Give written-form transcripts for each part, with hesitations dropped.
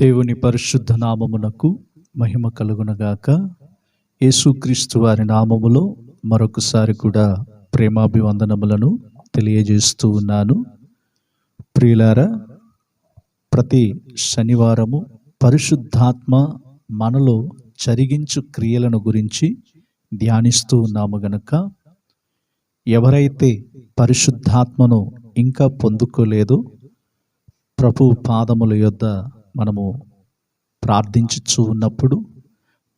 దేవుని పరిశుద్ధ నామమునకు మహిమ కలుగునగాక. యేసుక్రీస్తు వారి నామములో మరొకసారి కూడా ప్రేమాభివందనములను తెలియజేస్తూ ఉన్నాను. ప్రియులారా, ప్రతి శనివారము పరిశుద్ధాత్మ మనలో జరిగించు క్రియలను గురించి ధ్యానిస్తూ ఉన్నాము గనక, ఎవరైతే పరిశుద్ధాత్మను ఇంకా పొందుకోలేదో ప్రభు పాదముల యొద్ద మనము ప్రార్థించుచూ ఉన్నప్పుడు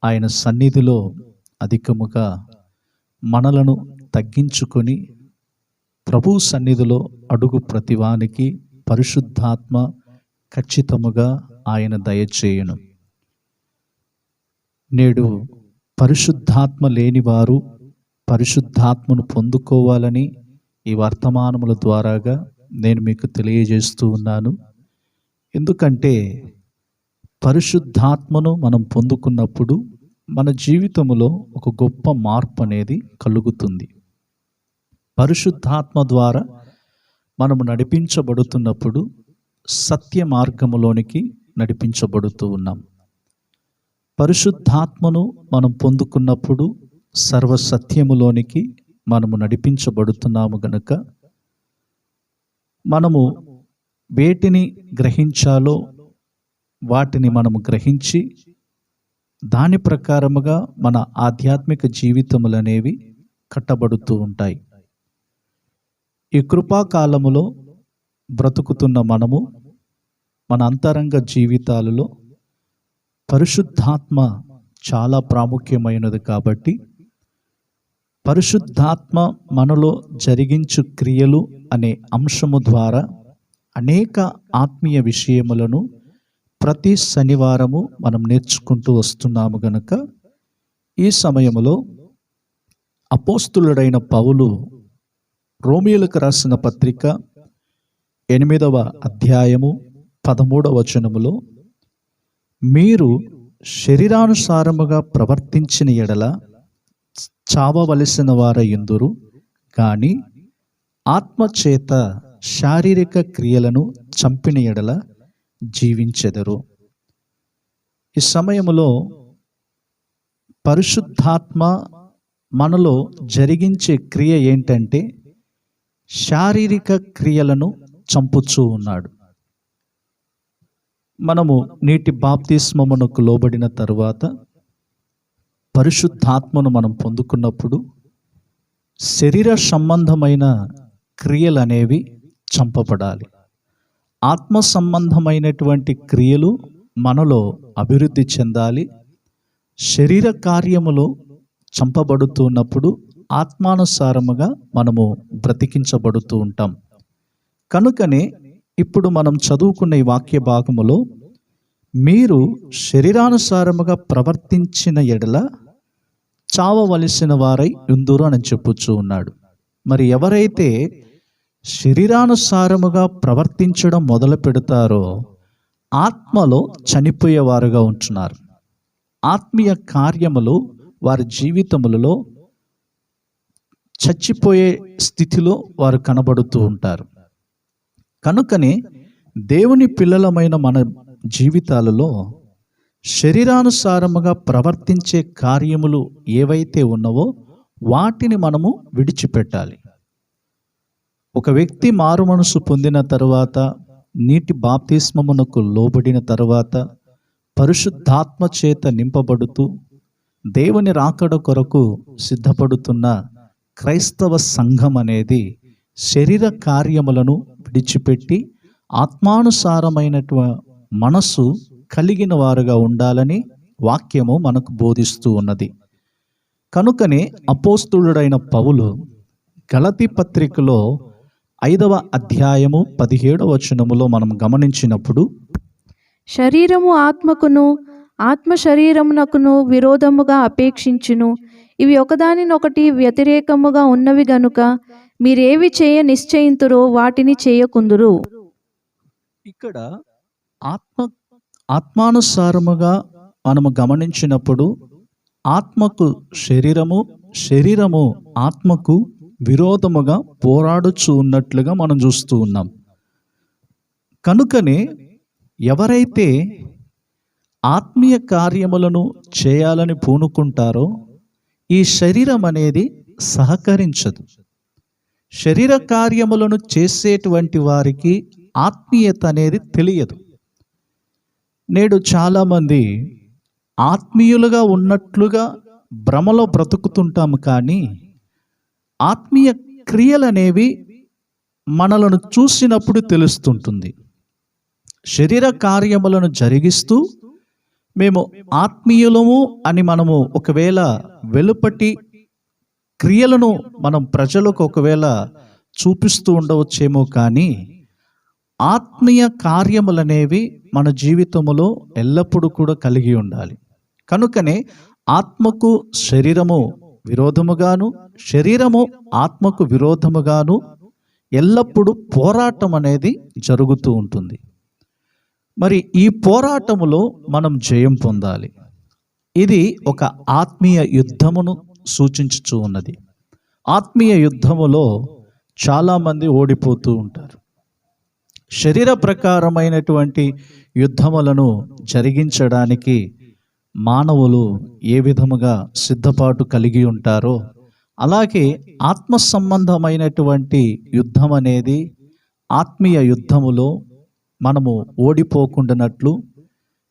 ఆయన సన్నిధిలో అధికముగా మనలను తగ్గించుకొని ప్రభు సన్నిధిలో అడుగు ప్రతివానికి పరిశుద్ధాత్మ ఖచ్చితముగా ఆయన దయచేయును. నేడు పరిశుద్ధాత్మ లేని వారు పరిశుద్ధాత్మను పొందుకోవాలని ఈ వర్తమానముల ద్వారాగా నేను మీకు తెలియజేస్తూ ఉన్నాను. ఎందుకంటే పరిశుద్ధాత్మను మనం పొందుకున్నప్పుడు మన జీవితంలో ఒక గొప్ప మార్పు అనేది కలుగుతుంది. పరిశుద్ధాత్మ ద్వారా మనము నడిపించబడుతున్నప్పుడు సత్య మార్గములోనికి నడిపించబడుతూ ఉన్నాం. పరిశుద్ధాత్మను మనం పొందుకున్నప్పుడు సర్వసత్యములోనికి మనము నడిపించబడుతున్నాము గనుక, మనము వేటిని గ్రహించాలో వాటిని మనము గ్రహించి దాని ప్రకారముగా మన ఆధ్యాత్మిక జీవితములు అనేవి కట్టబడుతూ ఉంటాయి. ఈ కృపాకాలములో బ్రతుకుతున్న మనము మన అంతరంగ జీవితాలలో పరిశుద్ధాత్మ చాలా ప్రాముఖ్యమైనది కాబట్టి, పరిశుద్ధాత్మ మనలో జరిగించు క్రియలు అనే అంశము ద్వారా అనేక ఆత్మీయ విషయములను ప్రతి శనివారము మనం నేర్చుకుంటూ వస్తున్నాము గనుక, ఈ సమయములో అపోస్తులుడైన పౌలు రోమీయులకు రాసిన పత్రిక 8వ అధ్యాయము 13వ వచనములో, మీరు శరీరానుసారముగా ప్రవర్తించిన ఎడల చావవలసిన వారయుందురు, కానీ ఆత్మచేత శారీరక క్రియలను చంపిన ఎడల జీవించెదరు. ఈ సమయములో పరిశుద్ధాత్మ మనలో జరిగించే క్రియ ఏంటంటే శారీరక క్రియలను చంపుచూ ఉన్నాడు. మనము నీటి బాప్తిస్మమునకు లోబడిన తరువాత పరిశుద్ధాత్మను మనం పొందుకున్నప్పుడు శరీర సంబంధమైన క్రియలు అనేవి చంపబడాలి. ఆత్మ సంబంధమైనటువంటి క్రియలు మనలో అభివృద్ధి చెందాలి. శరీర కార్యములో చంపబడుతున్నప్పుడు ఆత్మానుసారముగా మనము బ్రతికించబడుతూ ఉంటాం. కనుకనే ఇప్పుడు మనం చదువుకున్న ఈ వాక్య భాగములో, మీరు శరీరానుసారముగా ప్రవర్తించిన ఎడల చావవలసిన వారై ఉందురు అని చెప్పుచూ ఉన్నాడు. మరి ఎవరైతే శరీరానుసారముగా ప్రవర్తించడం మొదలు పెడతారో ఆత్మలో చనిపోయేవారుగా ఉంటున్నారు. ఆత్మీయ కార్యములు వారి జీవితములలో చచ్చిపోయే స్థితిలో వారు కనబడుతూ ఉంటారు. కనుకనే దేవుని పిల్లలమైన మన జీవితాలలో శరీరానుసారముగా ప్రవర్తించే కార్యములు ఏవైతే ఉన్నవో వాటిని మనము విడిచిపెట్టాలి. ఒక వ్యక్తి మారు మనసు పొందిన తరువాత, నీటి బాప్తిస్మమునకు లోబడిన తరువాత, పరిశుద్ధాత్మ చేత నింపబడుతూ దేవుని రాకడ కొరకు సిద్ధపడుతున్న క్రైస్తవ సంఘం అనేది శరీర కార్యములను విడిచిపెట్టి ఆత్మానుసారమైనటువంటి మనసు కలిగిన వారుగా ఉండాలని వాక్యము మనకు బోధిస్తూ ఉన్నది. కనుకనే అపోస్తులుడైన పౌలు గలతీ పత్రికలో 5వ అధ్యాయము 17వ వచనములో మనం గమనించినప్పుడు, శరీరము ఆత్మకును ఆత్మ శరీరమునకును విరోధముగా అపేక్షించును, ఇవి ఒకదానినొకటి వ్యతిరేకముగా ఉన్నవి గనుక మీరేవి చేయ నిశ్చయింతురో వాటిని చేయకుందురు. ఇక్కడ ఆత్మానుసారముగా మనము గమనించినప్పుడు ఆత్మకు శరీరము, శరీరము ఆత్మకు విరోధముగా పోరాడుచు ఉన్నట్లుగా మనం చూస్తూ ఉన్నాం. కనుకనే ఎవరైతే ఆత్మీయ కార్యములను చేయాలని పూనుకుంటారో ఈ శరీరం అనేది సహకరించదు. శరీర కార్యములను చేసేటువంటి వారికి ఆత్మీయత అనేది తెలియదు. నేడు చాలామంది ఆత్మీయులుగా ఉన్నట్లుగా భ్రమలో బ్రతుకుతుంటాము, కానీ ఆత్మీయ క్రియలనేవి మనలను చూసినప్పుడు తెలుస్తుంటుంది. శరీర కార్యములను జరిగిస్తూ మేము ఆత్మీయులము అని మనము ఒకవేళ వెలుపటి క్రియలను మనం ప్రజలకు ఒకవేళ చూపిస్తూ ఉండవచ్చేమో, కానీ ఆత్మీయ కార్యములనేవి మన జీవితంలో ఎల్లప్పుడూ కూడా కలిగి ఉండాలి. కనుకనే ఆత్మకు శరీరము విరోధముగాను, శరీరము ఆత్మకు విరోధముగాను ఎల్లప్పుడూ పోరాటం అనేది జరుగుతూ ఉంటుంది. మరి ఈ పోరాటములో మనం జయం పొందాలి. ఇది ఒక ఆత్మీయ యుద్ధమును సూచించుచూ ఉన్నది. ఆత్మీయ యుద్ధములో చాలామంది ఓడిపోతూ ఉంటారు. శరీర ప్రకారమైనటువంటి యుద్ధములను జరిగించడానికి మానవులు ఏ విధముగా సిద్ధపాటు కలిగి ఉంటారో, అలాగే ఆత్మ సంబంధమైనటువంటి యుద్ధం అనేది ఆత్మీయ యుద్ధములో మనము ఓడిపోకుండానట్లు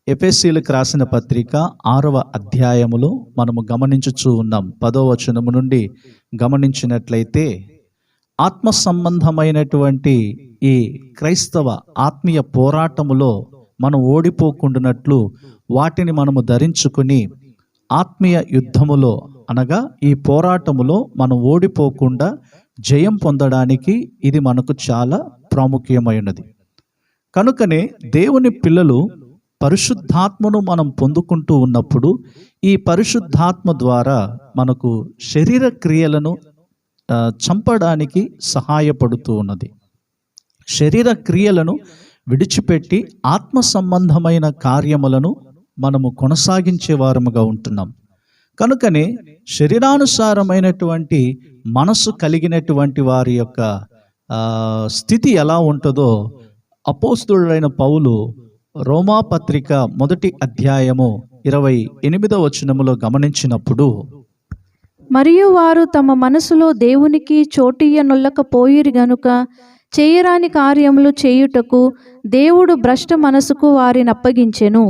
ఎఫెసీయులకు రాసిన పత్రిక 6వ అధ్యాయములో మనము గమనించుచూ ఉన్నాం. 10వ వచనము నుండి గమనించినట్లయితే, ఆత్మ సంబంధమైనటువంటి ఈ క్రైస్తవ ఆత్మీయ పోరాటములో మనం ఓడిపోకుండానట్లు వాటిని మనము ధరించుకుని ఆత్మీయ యుద్ధములో అనగా ఈ పోరాటములో మనం ఓడిపోకుండా జయం పొందడానికి ఇది మనకు చాలా ప్రాముఖ్యమైనది. కనుకనే దేవుని పిల్లలు పరిశుద్ధాత్మను మనం పొందుకుంటూ ఉన్నప్పుడు ఈ పరిశుద్ధాత్మ ద్వారా మనకు శరీర క్రియలను చంపడానికి సహాయపడుతూ ఉన్నది. శరీర క్రియలను విడిచిపెట్టి ఆత్మ సంబంధమైన కార్యములను మనము కొనసాగించే వారముగా ఉంటున్నాం. కనుకనే శరీరానుసారమైనటువంటి మనసు కలిగినటువంటి వారి యొక్క స్థితి ఎలా ఉంటుందో అపోస్తలుడైన పౌలు రోమా పత్రిక 1వ అధ్యాయము 28వ వచనములో గమనించినప్పుడు, మరియు వారు తమ మనసులో దేవునికి చోటియ్యనొల్లకపోయిరి గనుక చేయరాని కార్యములు చేయుటకు దేవుడు భ్రష్ట మనసుకు వారిని అప్పగించెను.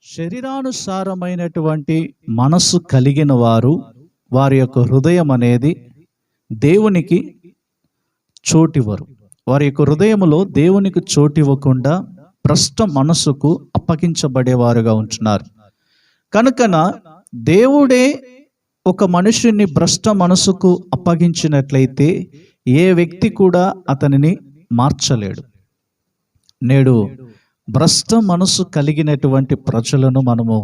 శరీరానుసారమైనటువంటి మనసు కలిగిన వారు వారి యొక్క హృదయం అనేది దేవునికి చోటివ్వరు. వారి యొక్క హృదయములో దేవునికి చోటివ్వకుండా భ్రష్ట మనసుకు అప్పగించబడేవారుగా ఉంటున్నారు. కనుకన దేవుడే ఒక మనుషుని భ్రష్ట మనసుకు అప్పగించినట్లయితే ఏ వ్యక్తి కూడా అతనిని మార్చలేడు. నేడు భ్రష్ట మనసు కలిగినటువంటి ప్రజలను మనము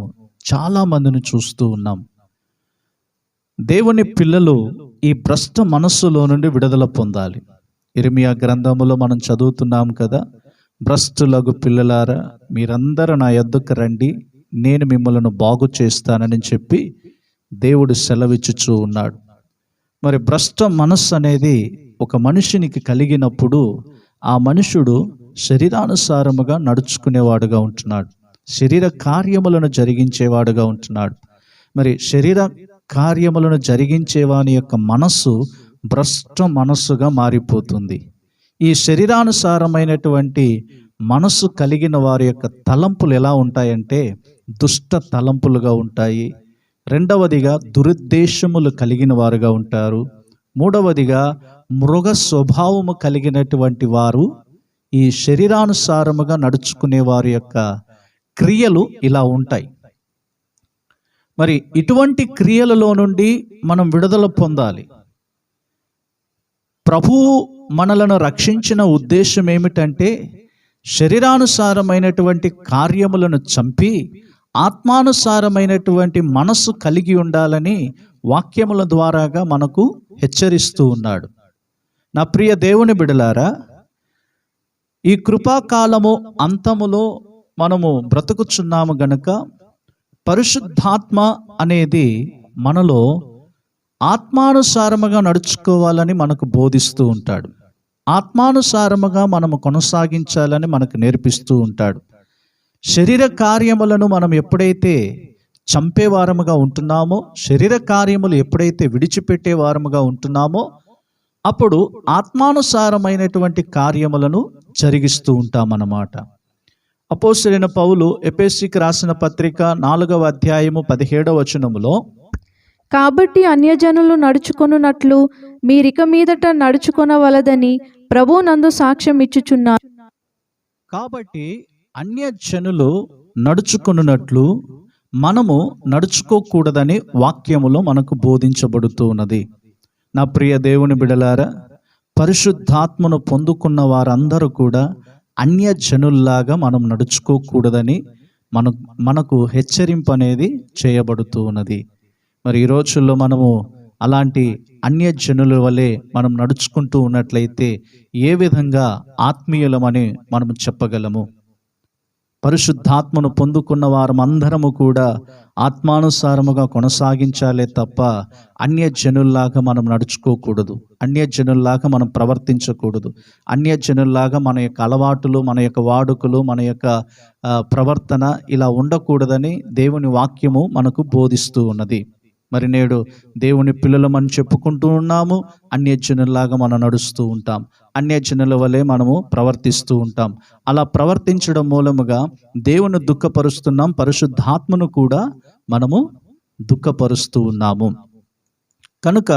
చాలా మందిని చూస్తూ ఉన్నాం. దేవుని పిల్లలు ఈ భ్రష్ట మనస్సులో నుండి విడుదల పొందాలి. ఇర్మియా గ్రంథములో మనం చదువుతున్నాం కదా, భ్రష్టులగు పిల్లలారా మీరందరూ నా యొద్దకు రండి, నేను మిమ్మల్ని బాగు చేస్తానని చెప్పి దేవుడు సెలవిచ్చుచూ ఉన్నాడు. మరి భ్రష్ట మనస్సు అనేది ఒక మనిషినికి కలిగినప్పుడు ఆ మనుషుడు శరీరానుసారముగా నడుచుకునేవాడుగా ఉంటున్నాడు, శరీర కార్యములను జరిగించేవాడుగా ఉంటున్నాడు. మరి శరీర కార్యములను జరిగించేవాని యొక్క మనస్సు భ్రష్ట మనస్సుగా మారిపోతుంది. ఈ శరీరానుసారమైనటువంటి మనస్సు కలిగిన వారి యొక్క తలంపులు ఎలా ఉంటాయంటే దుష్ట తలంపులుగా ఉంటాయి. రెండవదిగా దురుద్దేశములు కలిగిన వారుగా ఉంటారు. మూడవదిగా మృగ స్వభావము కలిగినటువంటి వారు ఈ శరీరానుసారముగా నడుచుకునే వారి యొక్క క్రియలు ఇలా ఉంటాయి. మరి ఇటువంటి క్రియలలో నుండి మనం విడుదల పొందాలి. ప్రభువు మనలను రక్షించిన ఉద్దేశం ఏమిటంటే శరీరానుసారమైనటువంటి కార్యములను చంపి ఆత్మానుసారమైనటువంటి మనస్సు కలిగి ఉండాలని వాక్యముల ద్వారాగా మనకు హెచ్చరిస్తూ ఉన్నాడు. నా ప్రియ దేవుని బిడలారా, ఈ కృపాకాలము అంతములో మనము బ్రతుకుచున్నాము గనుక పరిశుద్ధాత్మ అనేది మనలో ఆత్మానుసారముగా నడుచుకోవాలని మనకు బోధిస్తూ ఉంటాడు. ఆత్మానుసారముగా మనము కొనసాగించాలని మనకు నేర్పిస్తూ ఉంటాడు. శరీర కార్యములను మనం ఎప్పుడైతే చంపేవారముగా ఉంటున్నామో, శరీర కార్యములు ఎప్పుడైతే విడిచిపెట్టే వారముగా ఉంటున్నామో, అప్పుడు ఆత్మానుసారమైనటువంటి కార్యములను జరిగిస్తూ ఉంటామన్నమాట. అపోస్తలుడైన పౌలు ఎఫెసీకి రాసిన పత్రిక 4వ అధ్యాయము 17వ వచనములో, కాబట్టి అన్యజనులు నడుచుకొనున్నట్లు మీరిక మీదట నడుచుకొనవలదని ప్రభువునందు సాక్ష్యం ఇచ్చుచున్నారు. కాబట్టి అన్యజనులు నడుచుకొనున్నట్లు మనము నడుచుకోకూడదని వాక్యములో మనకు బోధించబడుతూ ఉన్నది. నా ప్రియ దేవుని బిడలారా, పరిశుద్ధాత్మను పొందుకున్న వారందరూ కూడా అన్యజనుల్లాగా మనం నడుచుకోకూడదని మనకు హెచ్చరింపు అనేది చేయబడుతూ ఉన్నది. మరి ఈ రోజుల్లో మనము అలాంటి అన్యజనుల వలె మనం నడుచుకుంటూ ఉన్నట్లయితే ఏ విధంగా ఆత్మీయులమని మనం చెప్పగలము? పరిశుద్ధాత్మను పొందుకున్న వారమందరము కూడా ఆత్మానుసారముగా కొనసాగించాలే తప్ప అన్యజనుల్లాగా మనం నడుచుకోకూడదు, అన్యజనుల్లాగా మనం ప్రవర్తించకూడదు, అన్యజనుల్లాగా మన యొక్క అలవాటులు, మన యొక్క వాడుకలు, మన యొక్క ప్రవర్తన ఇలా ఉండకూడదని దేవుని వాక్యము మనకు బోధిస్తూ ఉన్నది. మరి నేడు దేవుని పిల్లలమని చెప్పుకుంటూ ఉన్నాము, అన్యజనుల్లాగా మనం నడుస్తూ ఉంటాం, అన్యజనుల వలె మనము ప్రవర్తిస్తూ ఉంటాం. అలా ప్రవర్తించడం మూలముగా దేవుని దుఃఖపరుస్తున్నాం, పరిశుద్ధాత్మను కూడా మనము దుఃఖపరుస్తూ ఉన్నాము. కనుక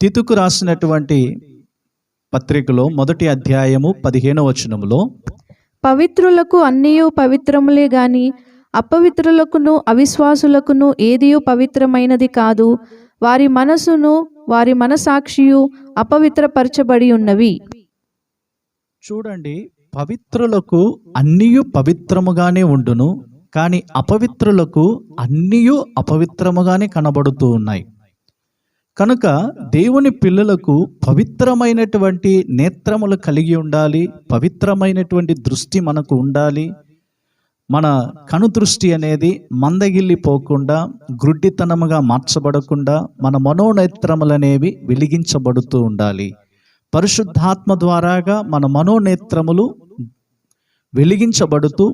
తీతుకు రాసినటువంటి పత్రికలో 1వ అధ్యాయము 15వ వచనములో, పవిత్రులకు అన్నియు పవిత్రములే గాని అపవిత్రులకును అవిశ్వాసులకును ఏదియూ పవిత్రమైనది కాదు. వారి మనసును వారి మనసాక్షియు అపవిత్రపరచబడి ఉన్నవి. చూడండి, పవిత్రులకు అన్నియు పవిత్రముగానే ఉండును, కానీ అపవిత్రులకు అన్నియు అపవిత్రముగానే కనబడుతూ ఉన్నాయి. కనుక దేవుని పిల్లలకు పవిత్రమైనటువంటి నేత్రములు కలిగి ఉండాలి, పవిత్రమైనటువంటి దృష్టి మనకు ఉండాలి. మన కనుదృష్టి అనేది మందగిల్లిపోకుండా, గ్రుడ్డితనముగా మార్చబడకుండా మన మనోనేత్రములనేవి వెలిగించబడుతూ ఉండాలి. పరిశుద్ధాత్మ ద్వారాగా మన మనోనేత్రములు వెలిగించబడుతూ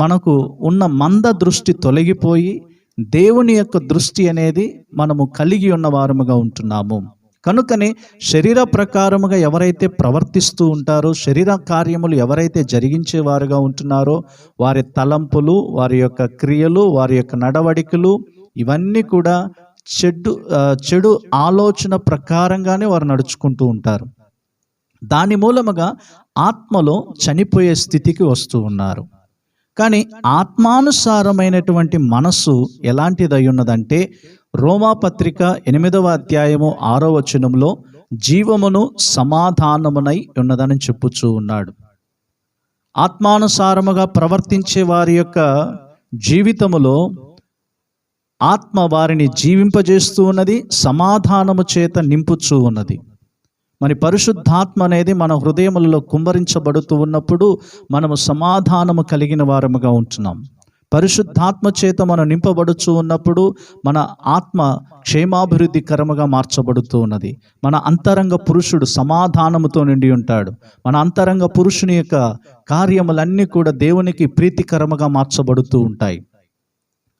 మనకు ఉన్న మంద దృష్టి తొలగిపోయి దేవుని యొక్క దృష్టి అనేది మనము కలిగి ఉన్న వారముగా ఉంటున్నాము. కనుకనే శరీర ప్రకారముగా ఎవరైతే ప్రవర్తిస్తూ ఉంటారో, శరీర కార్యములు ఎవరైతే జరిగించేవారుగా ఉంటున్నారో, వారి తలంపులు, వారి యొక్క క్రియలు, వారి యొక్క నడవడికలు ఇవన్నీ కూడా చెడు ఆలోచన ప్రకారంగానే వారు నడుచుకుంటూ ఉంటారు. దాని మూలముగా ఆత్మలో చనిపోయే స్థితికి వస్తూ ఉన్నారు. కానీ ఆత్మానుసారమైనటువంటి మనస్సు ఎలాంటిదై ఉన్నదంటే, రోమాపత్రిక 8వ అధ్యాయము 6వ వచనంలో జీవమును సమాధానమునై ఉన్నదని చెప్పుచూ ఉన్నాడు. ఆత్మానుసారముగా ప్రవర్తించే వారి యొక్క జీవితములో ఆత్మ వారిని జీవింపజేస్తూ ఉన్నది, సమాధానము చేత నింపుచూ ఉన్నది. మరి పరిశుద్ధాత్మ అనేది మన హృదయములలో కుమ్మరించబడుతూ ఉన్నప్పుడు మనము సమాధానము కలిగిన వారముగా ఉంటున్నాం. పరిశుద్ధాత్మ చేత మనం నింపబడుచూ ఉన్నప్పుడు మన ఆత్మ క్షేమాభివృద్ధికరముగా మార్చబడుతూ ఉన్నది. మన అంతరంగ పురుషుడు సమాధానముతో నిండి ఉంటాడు. మన అంతరంగ పురుషుని యొక్క కార్యములన్నీ కూడా దేవునికి ప్రీతికరముగా మార్చబడుతూ ఉంటాయి.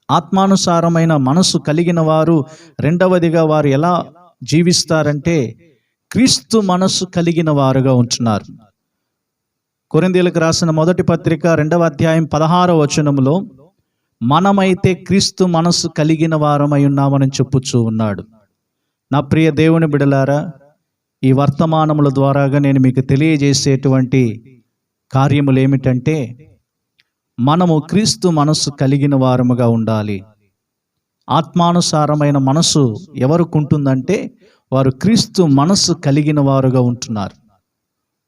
ఆత్మానుసారమైన మనసు కలిగిన వారు రెండవదిగా వారు ఎలా జీవిస్తారంటే, క్రీస్తు మనస్సు కలిగిన వారుగా ఉంటున్నారు. కొరింథీయులకు రాసిన 1వ పత్రిక 2వ అధ్యాయం 16వ వచనములో, మనమైతే క్రీస్తు మనస్సు కలిగిన వారమై ఉన్నామని చెప్పుచూ ఉన్నాడు. నా ప్రియ దేవుని బిడలారా, ఈ వర్తమానముల ద్వారాగా నేను మీకు తెలియజేసేటువంటి కార్యములు ఏమిటంటే, మనము క్రీస్తు మనస్సు కలిగిన వారముగా ఉండాలి. ఆత్మానుసారమైన మనసు ఎవరికి ఉంటుందంటే, వారు క్రీస్తు మనస్సు కలిగిన వారుగా ఉంటున్నారు.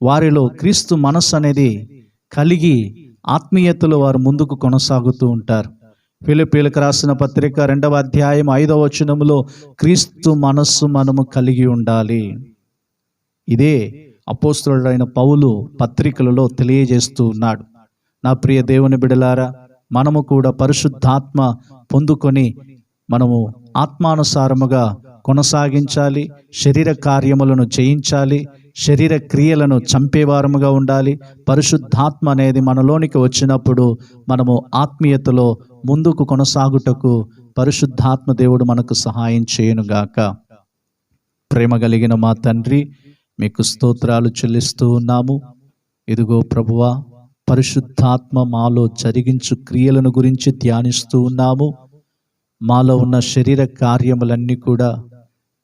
వారిలో క్రీస్తు మనస్సు అనేది కలిగి ఆత్మీయతలో వారు ముందుకు కొనసాగుతూ ఉంటారు. ఫిలిప్పీయులకు రాసిన పత్రిక 2వ అధ్యాయం 5వ వచనములో క్రీస్తు మనస్సు మనము కలిగి ఉండాలి. ఇదే అపోస్తలుడైన పౌలు పత్రికలలో తెలియజేస్తూ ఉన్నాడు. నా ప్రియ దేవుని బిడలారా, మనము కూడా పరిశుద్ధాత్మ పొందుకొని మనము ఆత్మానుసారముగా కొనసాగించాలి, శరీర కార్యములను జయించాలి. శరీర క్రియలను చంపేవారముగా ఉండాలి. పరిశుద్ధాత్మ అనేది మనలోనికి వచ్చినప్పుడు మనము ఆత్మీయతలో ముందుకు కొనసాగుటకు పరిశుద్ధాత్మ దేవుడు మనకు సహాయం చేయునుగాక. ప్రేమ కలిగిన మా తండ్రి, మీకు స్తోత్రాలు చెల్లిస్తూ ఉన్నాము. ఇదిగో ప్రభువా, పరిశుద్ధాత్మ మాలో జరిగించు క్రియలను గురించి ధ్యానిస్తూ ఉన్నాము. మాలో ఉన్న శరీర కార్యములన్నీ కూడా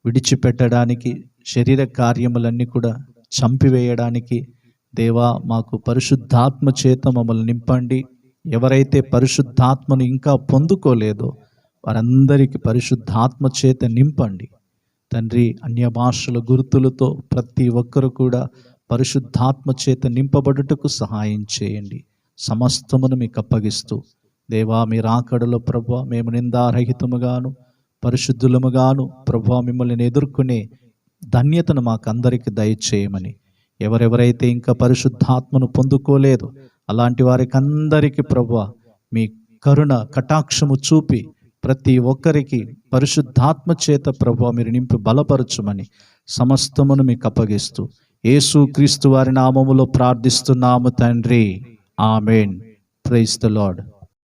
విడిచిపెట్టడానికి, శరీర కార్యములన్నీ కూడా చంపివేయడానికి దేవా మాకు పరిశుద్ధాత్మ చేత మమ్మల్ని నింపండి. ఎవరైతే పరిశుద్ధాత్మను ఇంకా పొందుకోలేదో వారందరికీ పరిశుద్ధాత్మ చేత నింపండి తండ్రి. అన్య భాషల గుర్తులతో ప్రతి ఒక్కరు కూడా పరిశుద్ధాత్మ చేత నింపబడుటకు సహాయం చేయండి. సమస్తమును మీకు అప్పగిస్తూ దేవా, మీ రాకడలో ప్రభువా మేము నిందారహితముగాను పరిశుద్ధులముగాను ప్రభువా మిమ్మల్ని ఎదుర్కొనే ధన్యతను మాకందరికి దయచేయమని, ఎవరెవరైతే ఇంకా పరిశుద్ధాత్మను పొందుకోలేదు అలాంటి వారికి అందరికీ ప్రభువా మీ కరుణ కటాక్షము చూపి ప్రతి ఒక్కరికి పరిశుద్ధాత్మ చేత ప్రభువా మీరు నింపి బలపరచుమని సమస్తమును మీకు అప్పగిస్తూ యేసు క్రీస్తు వారి నామములో ప్రార్థిస్తున్నాము తండ్రి. ఆమేన్. Praise the lord.